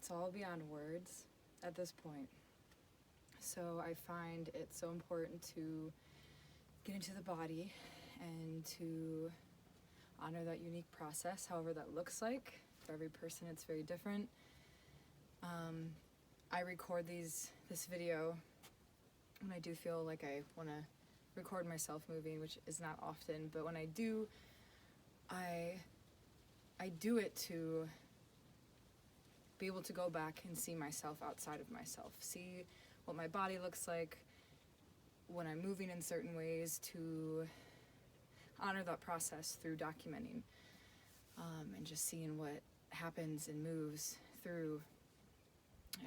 it's all beyond words at this point. So I find it so important to get into the body and to honor that unique process, however that looks like. For every person, it's very different. I record this video when I do feel like I want to record myself moving, which is not often, but when I do, I do it to be able to go back and see myself outside of myself, see what my body looks like when I'm moving in certain ways, to honor that process through documenting, and just seeing what happens and moves through.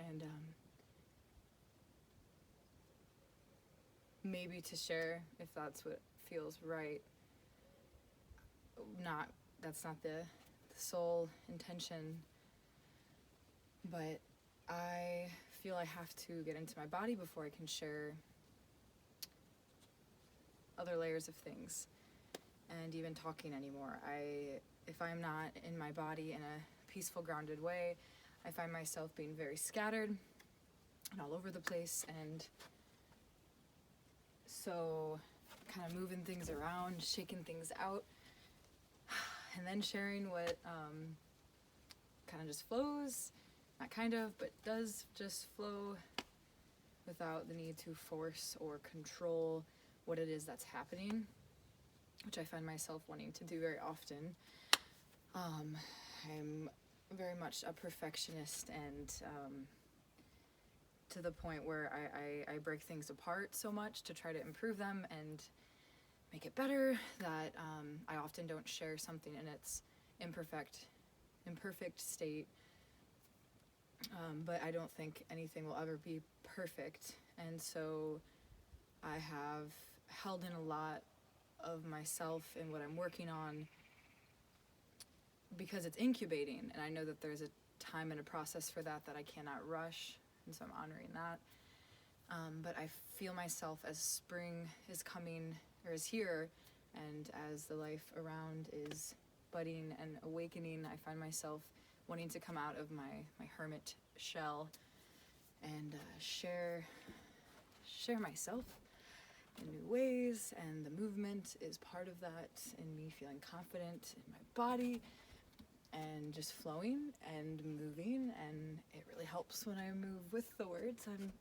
And maybe to share, if that's what feels right. That's not the sole intention, but I feel I have to get into my body before I can share other layers of things, and even talking anymore. If I'm not in my body in a peaceful, grounded way, I find myself being very scattered and all over the place, and so kind of moving things around, shaking things out, and then sharing what kind of just flows, not kind of, but does just flow without the need to force or control what it is that's happening, which I find myself wanting to do very often. I'm very much a perfectionist, and to the point where I break things apart so much to try to improve them and make it better that I often don't share something in its imperfect state. But I don't think anything will ever be perfect, and so I have held in a lot of myself in what I'm working on because it's incubating, and I know that there's a time and a process for that I cannot rush, and so I'm honoring that. But I feel myself as spring is coming, or is here, and as the life around is budding and awakening, I find myself wanting to come out of my hermit shell and share myself in new ways, and the movement is part of that, and me feeling confident in my body and just flowing and moving. And it really helps when I move with the words I'm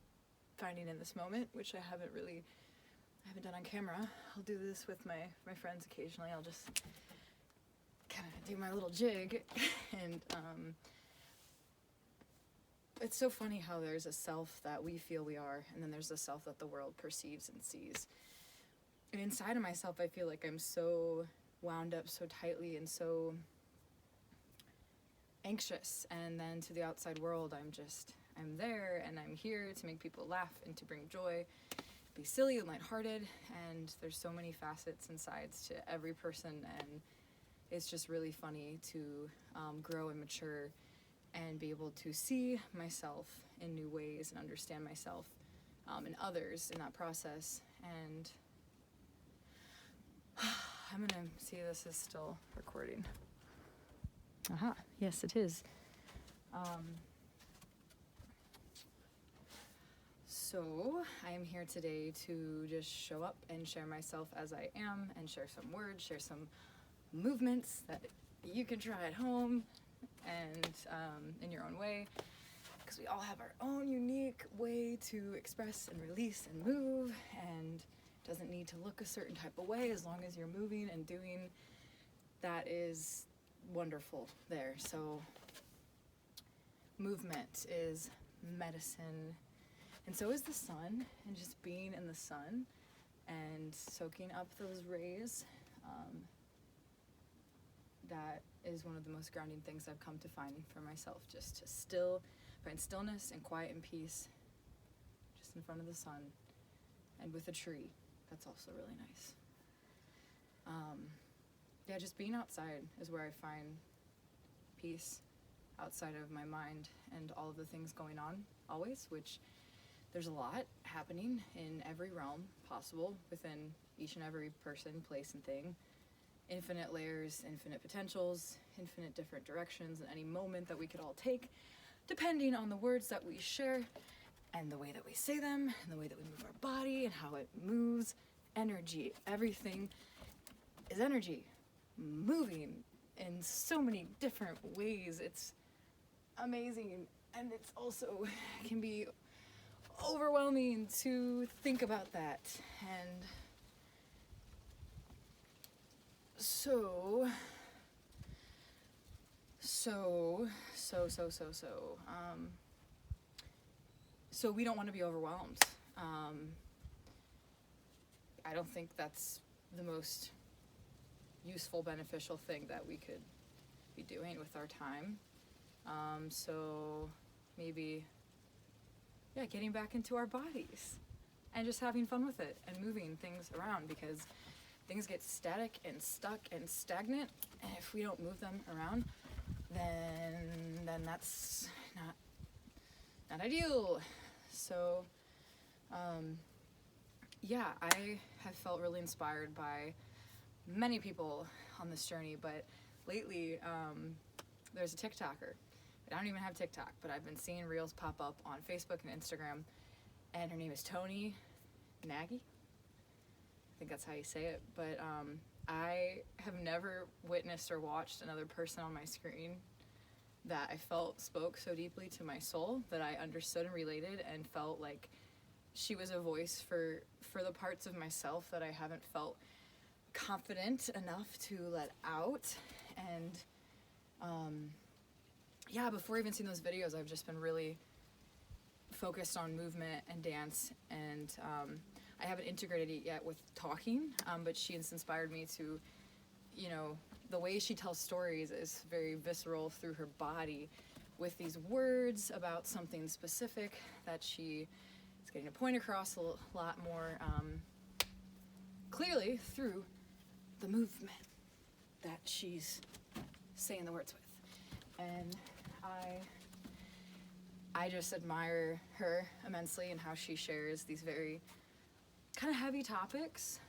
finding in this moment, which I haven't done on camera. I'll do this with my friends occasionally. I'll just kind of do my little jig and it's so funny how there's a self that we feel we are, and then there's a self that the world perceives and sees. And inside of myself, I feel like I'm so wound up so tightly and so anxious, and then to the outside world, I'm there, and I'm here to make people laugh and to bring joy, be silly and lighthearted, and there's so many facets and sides to every person, and it's just really funny to grow and mature and be able to see myself in new ways and understand myself and others in that process. And I'm gonna see this is still recording. Aha, yes it is. So I am here today to just show up and share myself as I am, and share some words, share some movements that you can try at home and in your own way, because we all have our own unique way to express and release and move, and it doesn't need to look a certain type of way. As long as you're moving and doing, that is wonderful there. So movement is medicine, and so is the sun, and just being in the sun and soaking up those rays. That is one of the most grounding things I've come to find for myself, just to find stillness and quiet and peace just in front of the sun and with a tree. That's also really nice. Yeah, just being outside is where I find peace, outside of my mind and all of the things going on always, which there's a lot happening in every realm possible within each and every person, place, and thing. Infinite layers, infinite potentials, infinite different directions, and any moment that we could all take depending on the words that we share and the way that we say them and the way that we move our body and how it moves. Energy, everything is energy, moving in so many different ways. It's amazing, and it's also can be overwhelming to think about that. And so we don't want to be overwhelmed. I don't think that's the most useful, beneficial thing that we could be doing with our time. So maybe, getting back into our bodies and just having fun with it and moving things around, because things get static and stuck and stagnant, and if we don't move them around, then that's not ideal. So I have felt really inspired by many people on this journey, but lately there's a TikToker. I don't even have TikTok, but I've been seeing reels pop up on Facebook and Instagram, and her name is Tony Nagy. I think that's how you say it, but I have never witnessed or watched another person on my screen that I felt spoke so deeply to my soul, that I understood and related and felt like she was a voice for the parts of myself that I haven't felt confident enough to let out. And before even seeing those videos, I've just been really focused on movement and dance, and I haven't integrated it yet with talking, but she has inspired me to, the way she tells stories is very visceral through her body, with these words about something specific that she is getting a point across a lot more clearly through the movement that she's saying the words with. And I just admire her immensely and how she shares these very kind of heavy topics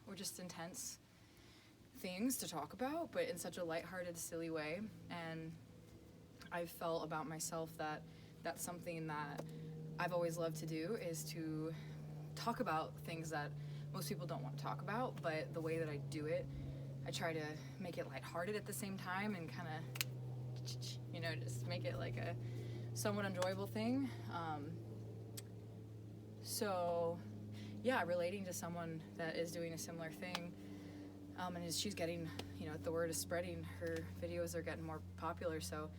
or just intense things to talk about, but in such a lighthearted, silly way. And I've felt about myself that that's something that I've always loved to do, is to talk about things that most people don't want to talk about, but the way that I do it, I try to make it lighthearted at the same time and kind of, just make it like a somewhat enjoyable thing. Relating to someone that is doing a similar thing, and as she's getting, the word is spreading, her videos are getting more popular, so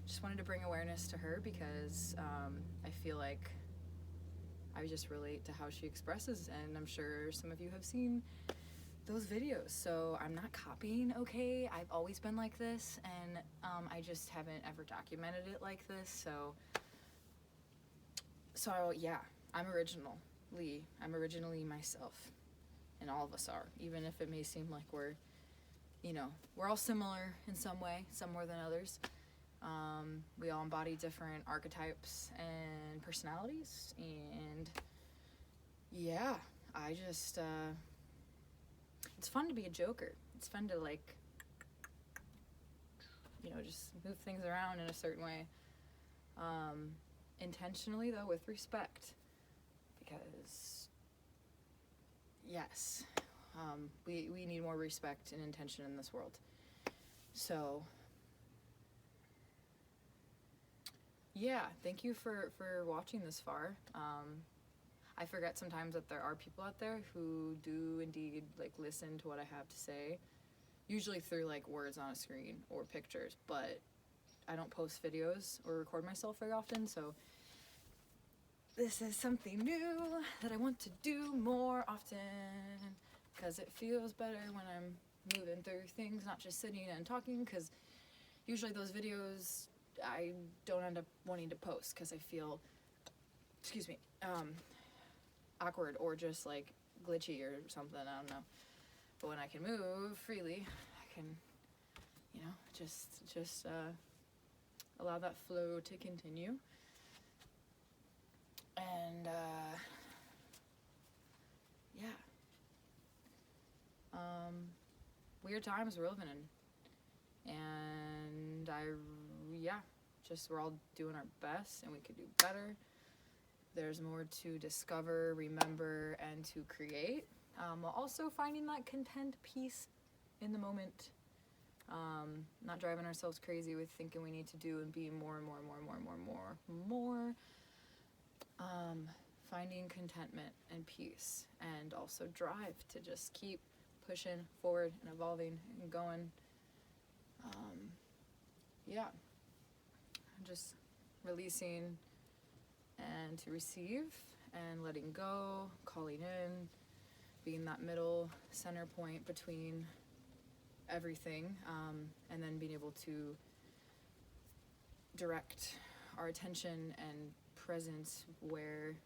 just wanted to bring awareness to her, because I feel like I just relate to how she expresses, and I'm sure some of you have seen those videos. So I'm not copying, okay? I've always been like this, and I just haven't ever documented it like this. So yeah, I'm originally myself, and all of us are, even if it may seem like we're all similar in some way, some more than others. We all embody different archetypes and personalities, and I just it's fun to be a joker. It's fun to just move things around in a certain way, intentionally though, with respect, because yes, we need more respect and intention in this world. So thank you for watching this far. I forget sometimes that there are people out there who do indeed listen to what I have to say, usually through words on a screen or pictures, but I don't post videos or record myself very often, so this is something new that I want to do more often, because it feels better when I'm moving through things, not just sitting and talking, because usually those videos I don't end up wanting to post because I feel, awkward or just glitchy or something, I don't know. But when I can move freely, I can, just allow that flow to continue. And weird times we're living in, and just we're all doing our best and we could do better. There's more to discover, remember, and to create, while also finding that content peace in the moment. Not driving ourselves crazy with thinking we need to do and be more and more and more and more and more and more. Finding contentment and peace, and also drive to just keep pushing forward and evolving and going. Just releasing and to receive and letting go, calling in, being that middle center point between everything, and then being able to direct our attention and presence where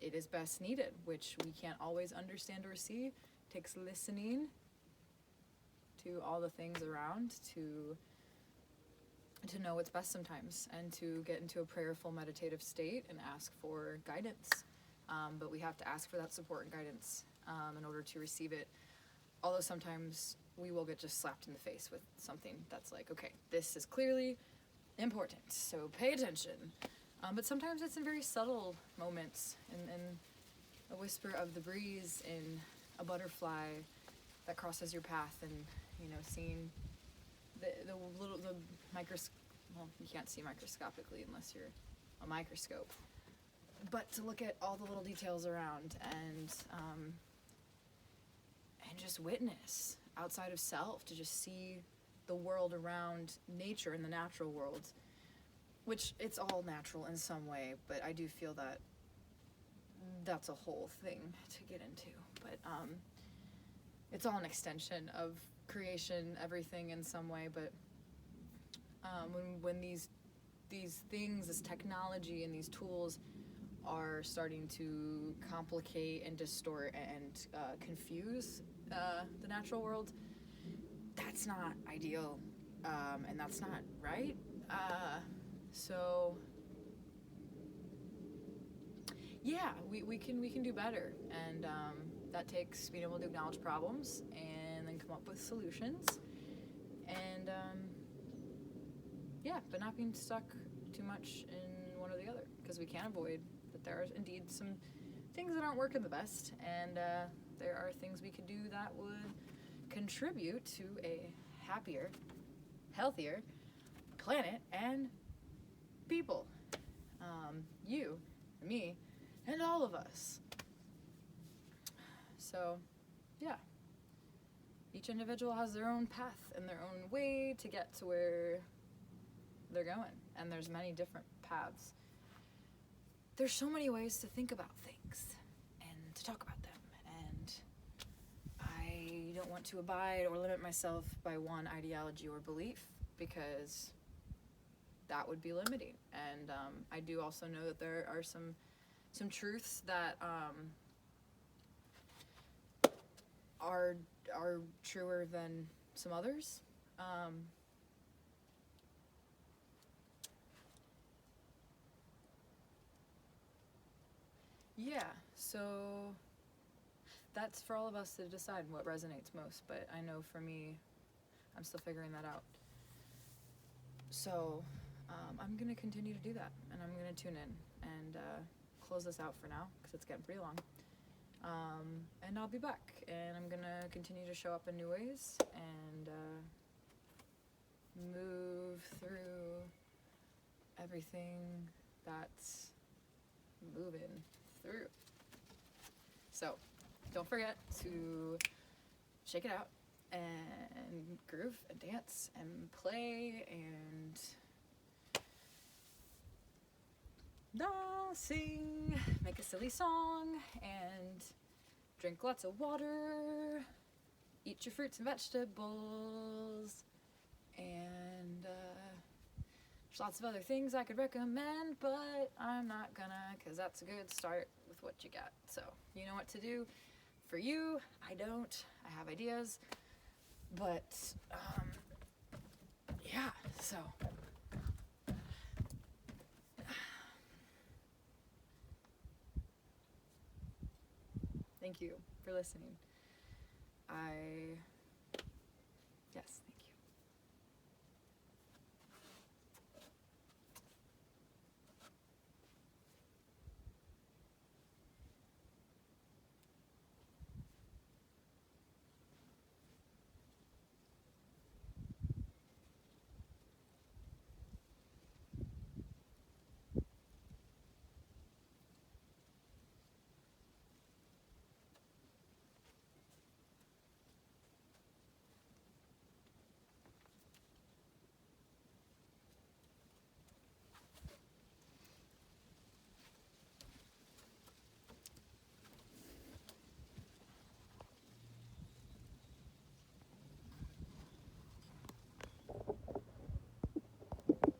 it is best needed, which we can't always understand or see. It takes listening to all the things around to know what's best sometimes, and to get into a prayerful meditative state and ask for guidance. But we have to ask for that support and guidance in order to receive it. Although sometimes we will get just slapped in the face with something that's like, okay, this is clearly important, so pay attention. But sometimes it's in very subtle moments, in a whisper of the breeze, in a butterfly that crosses your path, and seeing the microscope. Well, you can't see microscopically unless you're a microscope. But to look at all the little details around, and just witness outside of self, to just see the world around nature and the natural world, which it's all natural in some way, but I do feel that that's a whole thing to get into. But it's all an extension of creation, everything in some way. But when these things, this technology and these tools are starting to complicate and distort and confuse the natural world, that's not ideal, and that's not right. So yeah, we can do better, and that takes being able to acknowledge problems and then come up with solutions, and but not being stuck too much in one or the other, because we can't avoid that there are indeed some things that aren't working the best, and there are things we could do that would contribute to a happier, healthier planet and people. You, me, and all of us. So, yeah. Each individual has their own path and their own way to get to where they're going. And there's many different paths. There's so many ways to think about things and to talk about them. And I don't want to abide or limit myself by one ideology or belief, because that would be limiting. And I do also know that there are some truths that are truer than some others. So that's for all of us to decide what resonates most, but I know for me, I'm still figuring that out. So I'm going to continue to do that, and I'm going to tune in and close this out for now, because it's getting pretty long. And I'll be back, and I'm going to continue to show up in new ways and move through everything that's moving through. So don't forget to shake it out and groove and dance and play and sing, make a silly song, and drink lots of water, eat your fruits and vegetables, and there's lots of other things I could recommend, but I'm not gonna, because that's a good start with what you got. So you know what to do. For you, I don't. I have ideas, but so thank you for listening. I